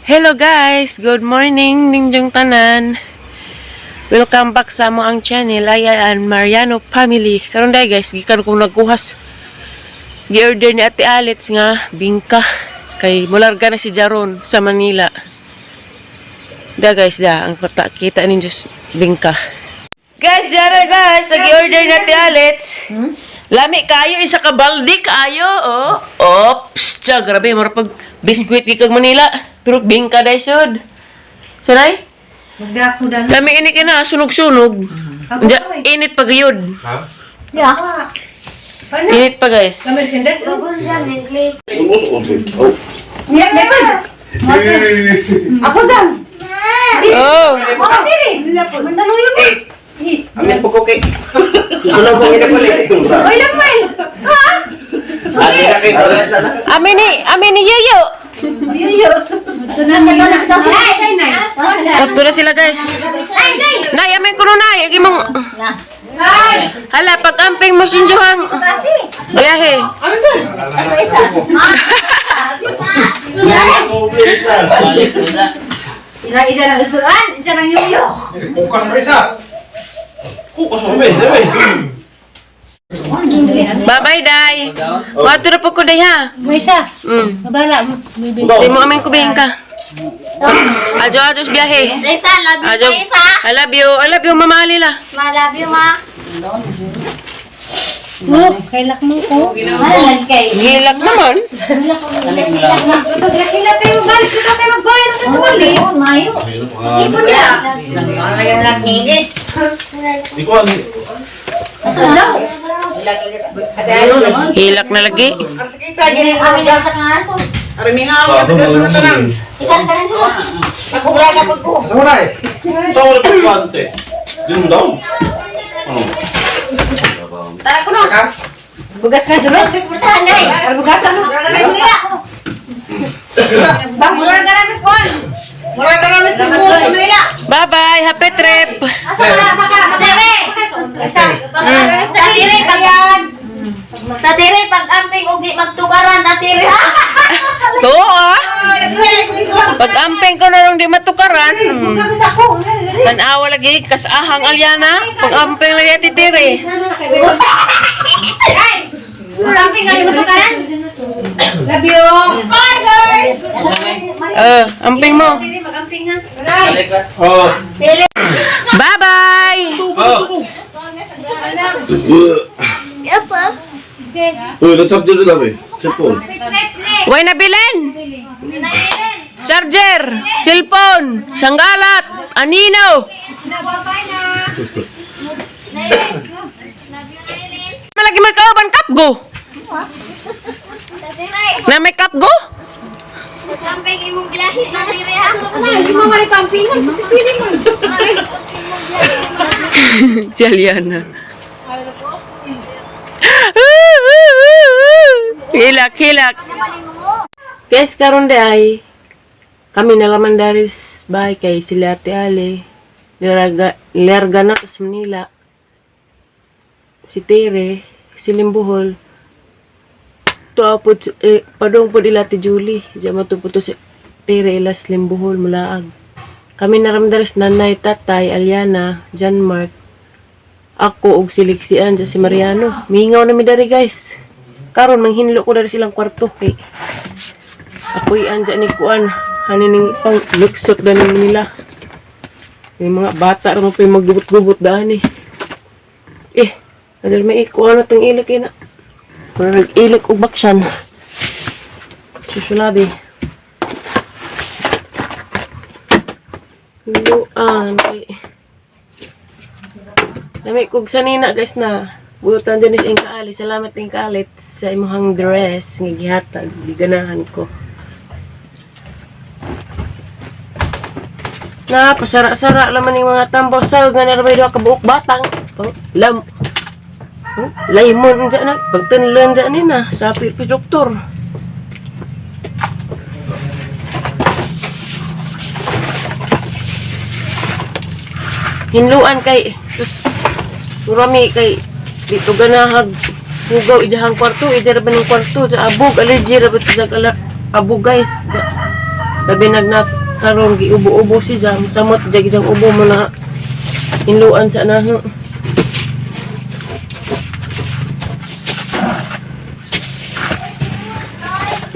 Hello guys, good morning ninjong tanan. Welcome back sa mo ang channel Ayan Mariano Family. Karon day guys, gikan ko nagkuhas. Gi-order ni Ate Alex nga bingka kay mularga na si Jaron sa Manila. Da guys, ang kita ninyo bingka. Guys, dara guys, gi-order ni Ate Alex. Lami kayo isa ka baldi kayo, oh. Ops, grabe mara pag biskwit kag Manila. Pero bingka day sud. Sanay? Magdako dan. Lami ini kina sunog-sunog. Init pa gayud. Ha? Ya. Paano? Init pa guys. Kami sendet. Oh. Ya, betul. Ako dan. Oh. Ako diri. Mandaluyo mo. Amin po koke. Ano po ini pala ito? Oy, lamay. Ha? Amin ni Yoyo. Yo. Tunan na lang daw sila. Ay, nay. Tatlo na sila guys. Ay, nay. Nay, amin ko nay. Agi mong Ay. hala pag-amping mo sinjuhang biyahe. Ano to? Ano isa? Ina isa na usuan, isa nang yoyo. Bukan Marisa. Bukan Marisa. Bye-bye, Day. Wato na po ko, Day, ha? Mo isa. Mabala mo. Di mo amin kubing ka. Ajo biyahe. Lisa, love you, Ajo. Lisa. I love you, Mama Alila. Ma, love you, ma. Kailak mo ko. Malag kay. Gilak naman. Pagkakila tayo, balik ko tayo mag-bayar sa tuwali. Mayo. Ipon niya. Di ko ano. Hilak na lagi. Kami daw sa kangaso. Ikan ka rin sila. Samurai. Samurai pagkante. Di mo daw. Bugat ka dulu. Putahan day. Bugat ka no. Bang, mula ka namin kuhan. Mula ka namin sa Manila. Bye-bye. Happy trip. Asa ka maka matere. Sa tire pag sa tire pag amping ug di magtukaran na tire. Oo, ah. Pag-amping ko na nung di matukaran. Kami sa ko. Tanawa lagi. Kasahang Alyana. Pag-amping lagi titiri. Ay. Amping ka di magtukaran. Love you. Bye guys. Amping mo. Tire pag amping ha. Oh. Tire. Bye-bye. Oh. Apa? Uy, let's have dinner daw eh. Cellphone. Way nabilin. Charger. Cellphone. Sanggalat. Anino. Malagi may kauban kapgo. Na may kapgo? Amping imong bilahi na tire ha. Ay, mama ni camping. Pili mo. Si Alyana. Hilak. Guys, karon day kami nalaman dari bahay kay sila Ate Ale. Lerga na sa Manila. Si Tere, si Limbuhol. Tuapod padong pod ila ti Julie. Diya matuputo si Tere ilas Limbuhol mulaag. Kami naramdaris nanay, tatay, Alyana, John Mark. Ako og siliksian sa si Mariano. Mingaw na mi dari guys. Karon manghinlo ko dari silang kwarto kay apoy anja ni kuan hanin pang luksot danin nila. Yung mga bata ra mo pa maggubot-gubot daan eh. Adal may kuan na tong ilik ina. Pero nag-ilik og baksyan. Susulabi. Luan kay Dami kog sanina guys na buutan din is kaali. Salamat din kaalit sa imong dress nga gihatag giganahan ko. Na pasara-sara laman ning mga tambaw sa nga narabay duha ka buok batang. Lemon dyan na pagtanlan dyan ni na sa pi doktor. Hinluan kay surami kay dito ganahag hugaw ijahang kwarto ija ra ba ng kwarto sa abog allergy ra ba sa abog guys Labi nagnatarong giubo-ubo si Jam. Samot jag ubo mo na inluan sa naho.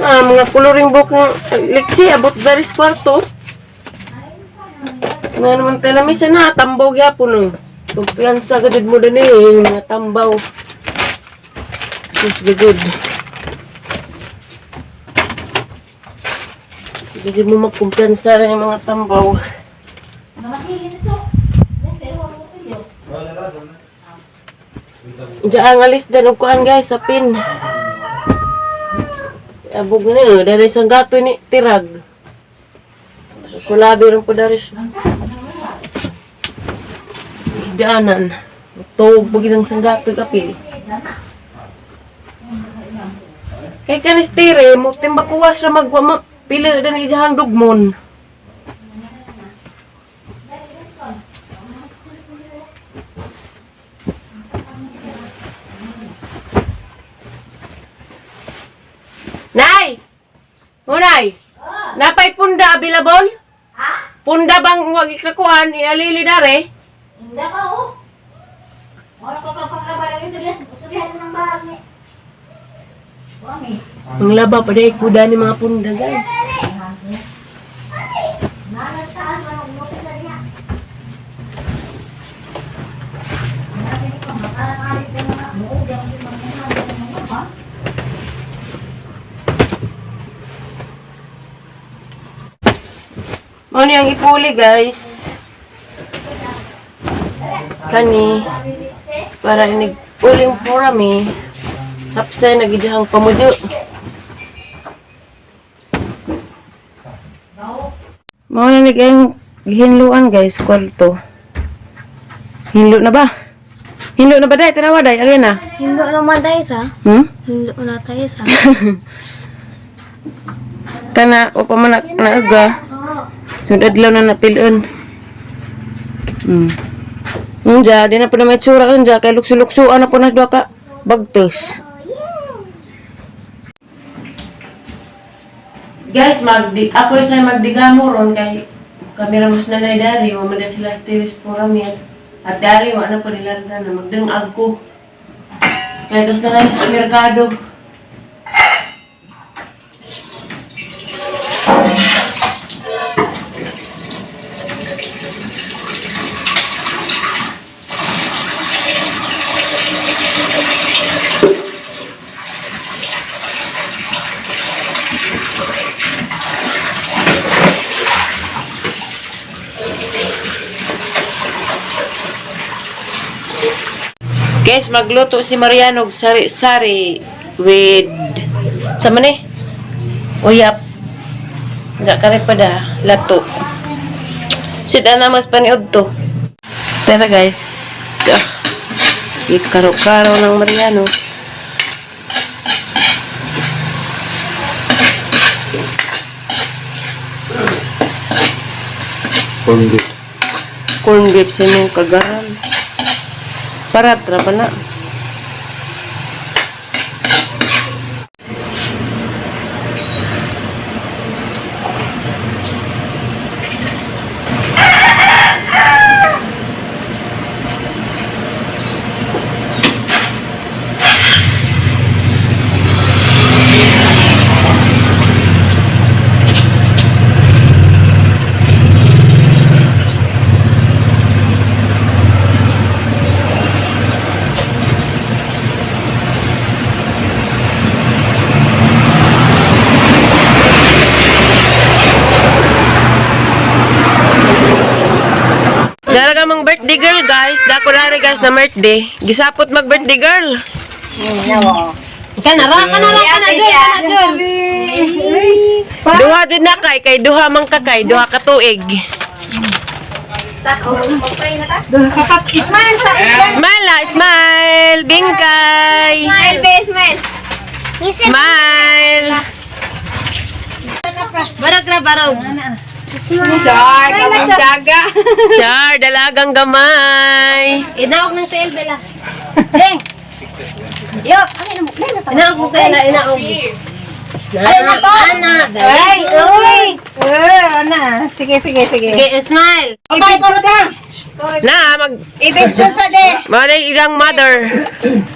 Mga coloring book ng Lexi, abot daris kwarto. Nga naman tayo misa na, tambaw gyapon kumpiyansa gadid mo din mga tambaw. Sus gadid. Gadid mo magkumpiyansa na yung mga tambaw. Diyan alis din og kuan guys sa pin. Abog na dari isang gato ni tirag. Susulabi rin po dari daanan. Tuog pag isang sanggato kapil. Kay kanistire, mo timbakuwas na magpili na ijahang dugmon. Nay! Munay! Napay punda available? Ha? Punda bang wag ikakuan ialili dare? Hindi ka oh. Wala ka pagkabalagin surihan ng bahay. Wami. Ang laba pa dahil kuda ni mga punda guys. Nalataan mo ang umutin na niya. Ano yung ipuli guys? Kani para iniguling po rami. Tapos nagidihang pamudyo. Mga nanig ang hinluan guys, kwarto. Hinlo na ba? Hinlo na ba day? Tanawa day, Alina? Hindo naman tayo sa. Hindo na tayo sa. Kana, o pa man naaga. Sunod adlaw na napilon. Unja, di na po na may tsura unja. Kay lukso-luksoan na po na doon ka bagtos. Guys, ako isa magdigamo ron kay kamera mas nanay dari. Wamada sila stiris po rami. At dari, wala po nilarga na magdangag ko. Kaya tos na na sa merkado. Guys, magluto si Mariano og sari-sari with sama ni uyap. Nga kare pada lato. Sida na mas paniod to. Tara guys. Ikaro-karo ng Mariano. Corn beef sa inyong kagaran. Paratra pa na. Daraga mong birthday girl guys. Dako rari guys na birthday. Gisapot mag birthday girl. Kanara Jol. Duha jud na kay duha man ka kay duha ka tuig. Smile sa Smile na, smile. Bingkay. Smile, be, smile. Smile. Barog na barog. Char, kamang daga. Char, dalagang gamay. Inaog ng tail, Bella. Deng! Yok! Inaog mo kaya na, inaog. Ay, nato. Ana. Ay, uy. Ana. Sige. Okay, smile. Okay, kurta. Na, Ibigyo sa de. Maday ilang mother.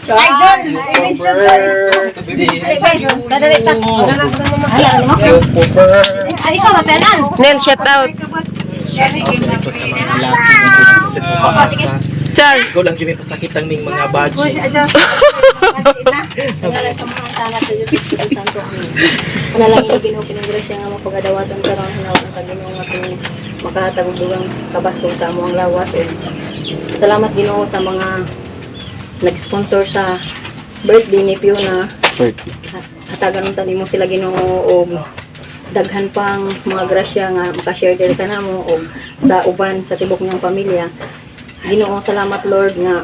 Ay, John. Ibigyo sa de. Ay, ikaw mapenan. Nel, shout out. Ito sa mga lalaki ng gusto sa pag-asa. Char. Ikaw lang dyan may pasakit ang ming mga baji. Ngalan sa mga salamat sa Diyos Espiritu Santo. Panalangin ni Ginoo pinaggrasya nga mapagadawaton karon hinaut ang Ginoo nga kung makahatag dugang kabasko sa among lawas. Salamat Ginoo sa mga nag-sponsor sa birthday ni Fiona. Hatagan unta nimo sila Ginoo og daghan pang mga grasya nga maka-share diri kanamo og sa uban sa tibok niyang pamilya. Ginoo, salamat Lord nga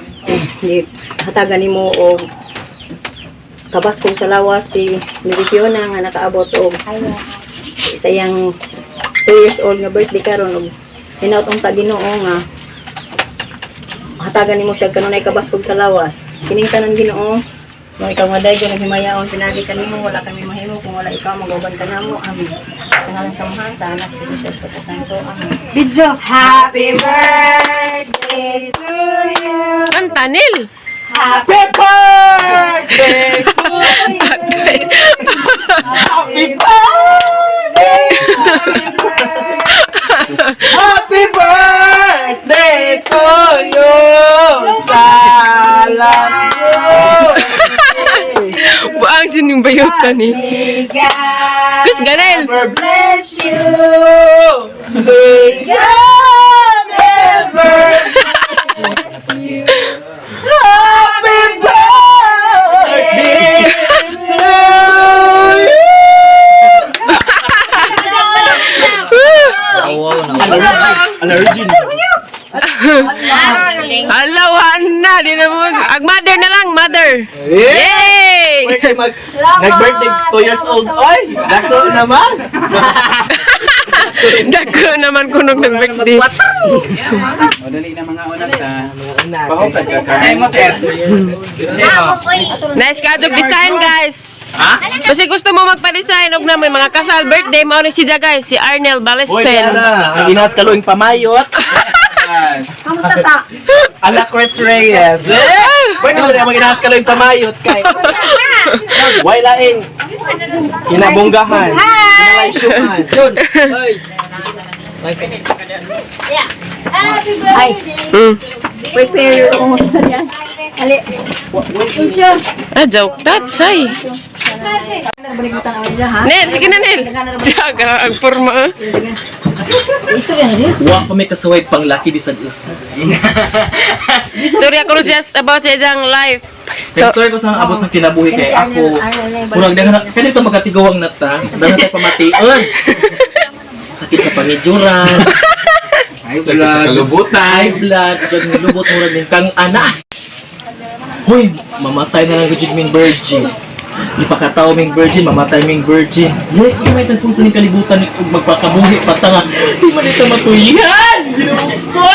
hatagan nimo og kabaskog sa lawas si Mary Fiona nga nakaabot og sa iyang 2 years old nga birthday karon og hinaut unta Ginoo nga hatagan nimo siya kanunay kabaskog sa lawas. Kining tanan Ginoo, kung ikaw nga dahil naghimayaon, pinagi ka nimo, wala kami mahimo, kung wala ikaw, mag-uban ka na mo, amin. Sa ngalan sa mahal, sa anak, sa Diyos, sa Espiritu Santo, amin. Video. Happy birthday to you. Kanta, Nel. Happy birthday to you. Happy birthday. Happy birthday to you. Salam. Buang sining bayutan ni. Kus ganel. Never bless you. May God never bless you. Happy birthday to you. Allergen. Alawan na, di na mo. Ag mother na lang, mother. Yay! Pwede nag-birthday 2 years old. Oy, dako naman. Dako naman kunog ng birthday. O dali na mga unat ta. Pahukad ka ka. Ay mo sir. Nice kadog design, guys. Kasi gusto mo magpa-design og na may mga kasal birthday mo ni si Ja guys, si Arnel Hoy, Balespen. ang inas kaloing pamayot. Ala Chris Reyes. Pwede mo na mag-inas kaloing pamayot kay. Why laing? Kinabunggahan. Kinalaysyohan. Yun. Yeah. Happy birthday. Prepare your own. Yan. Ali. Ah, joke that, say. Balik mo tanong niya ha. Nel, sige na Nel. Jaga, ang forma. Istorya na din. Wa pa may kasaway pang laki di sa isa. Storya ko just about sa isang life. Story ko sa abot sa kinabuhi kay ako. Kurang dagan kanito magatigawang nata. Dagan tay pamation. Sakit sa pangijuran. Sakit sa kalubutan. High blood. Diyan nilubot mo rin kang ana. Hoy, mamatay na lang gud ming virgin. Ipakataw ming virgin, mamatay ming virgin. Yes, sa may tagpuso ng kalibutan next ug magpakabuhi patanga. Di man ito matuyihan. Ginoo ko.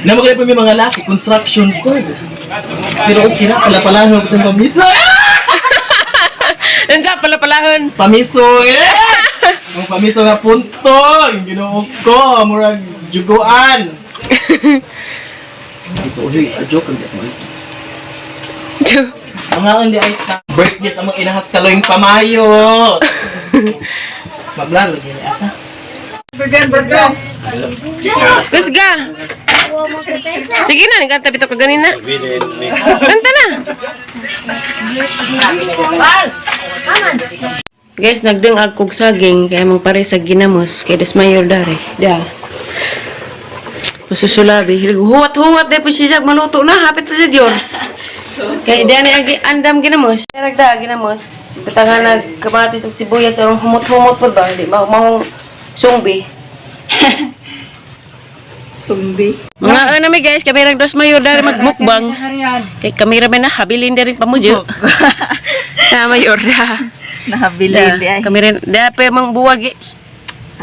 Namagay pa may mga laki, construction ko. Pero okay na, pala-palahan ko itong pamiso. Yan sa pala-palahon. Pamiso, Ang pamiso nga punto. Yung ginoo ko, murag juguan. Ito, uy, a joke ang mo. Mga hindi ay birthday sa mga inahas kaloing pamayo. Mablar, lagi ni asa. Burger. Kusga. Sige na, kanta bito ka ganina. Kanta na. Guys, nagdungag kog saging kaya mong pare sa ginamos kay des mayor dari. Da. Masusulabi. Huwat-huwat dahil po siya maluto na. Hapit na siya yun. Kaya di na andam ginamos. Kaya nagda ginamos. Katanga nagkamatis og sibuyas. So, humot-humot po ba? Hindi, mahong sungbi. Sumbi. Mga ano namin guys, kami nagdos mayor dari magmukbang. Kay kamera man na, habilin dari pamujo. Na mayor da. Nahabilin di ay. Kami rin, da pa mang buwag guys.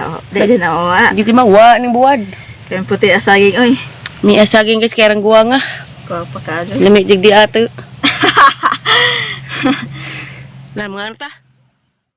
Oo, dahil na owa. Hindi mawa ning buwad. Kaya puti asaging, oy. May asaging guys, kaya rang guwa nga. Kuha pa ka. Lamig jig di ato. Na mga ano ta?